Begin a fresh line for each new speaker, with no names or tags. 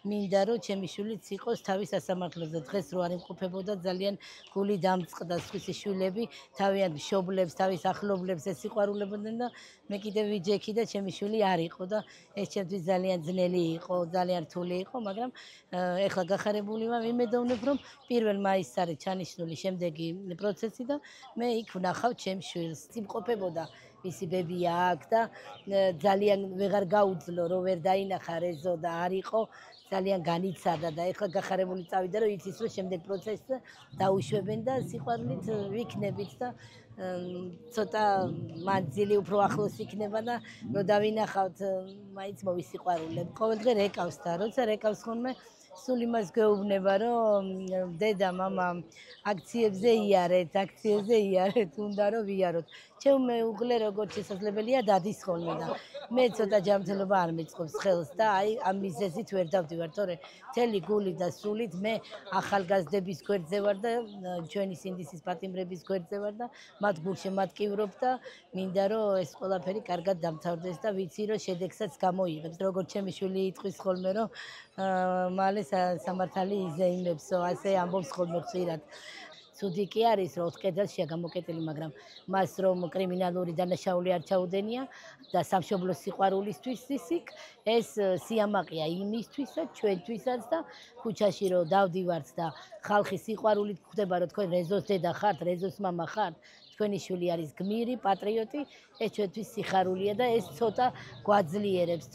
მინდა რომ ჩემი შვილიც იყოს თავის სასამართლოზე. დღეს რო არ იმყოფებოდა ძალიან გული დამწყდა სხვისი შვილები თავიანთ მშობლებს, თავის ახლობლებს ესიყვარულებოდნენ და მე კიდევ ვიჯექი და ჩემი შვილი არ იყო და ეს ჩემთვის ძალიან ძნელი იყო, ძალიან რთული იყო, მაგრამ ეხლა გახარებული ვარ, ვიმედოვნებ რომ 1 მაისს არის ჩანიშნული შემდეგი პროცესი და მე იქ ვნახავ ჩემს შვილს. იმყოფებოდა მისი ბებია აქ და ძალიან ვეღარ გაუძლო რომ ვერ დაინახა რეზო და არ იყო ძალიან განიცადა და ეხლა გახარებული წავიდა რომ იცის რომ შემდეგ პროცესს დაუშვებენ და სიყვარულით ვიქნებით და ცოტა მანძილი უფრო ახლოს იქნება და რომ დავინახავთ მაინც მოვისიყვარულებ. ყოველდღე რეკავს და როცა რეკავს ხოლმე სულ იმას გვეუბნება რომ დედა მამა აქციებზე იარეთ, უნდა რომ ვიაროთ. ჩემ მეუღლე როგორც შესაძლებელია დადის ხოლმე და მე ცოტა ჯანმრთელობა არ მეწყობს ხელს და აი ამ მიზეზით ვერ დავდივარ, თორე მთელი გული და სულით მე ახალგაზრდების გვერდზე ვარ და ჩვენი სინდისის პატიმრების გვერდზე ვარ და მათ გულში მატკივრობ და მინდა რომ ეს ყველაფერი კარგად დამთავრდეს და ვიცი რომ შედეგსაც გამოიღებს. როგორც ჩემი შვილი იტყვის ხოლმე რომ მალე სამართალი იზეიმებსო, ასე ამბობს ხოლმე ხშირად. ცუდი კი არის რომ 4 კედელშია გამოკეტილი, მაგრამ მას რომ კრიმინალური დანაშაული არ ჩაუდენია და სამშობლოს სიყვარულისთვის ისიქ, ეს სიამაყეა იმისთვისაც, ჩვენთვისაც და ქუჩაში რომ დავდივართ და ხალხი სიყვარულით გვხვდება რომ თქვენ რეზოს დედა ხართ, რეზოს მამა ხართ, თქვენი შვილი არის გმირი, პატრიოტი, ეს ჩვენთვის სიხარულია და ეს ცოტა გვაძლიერებს.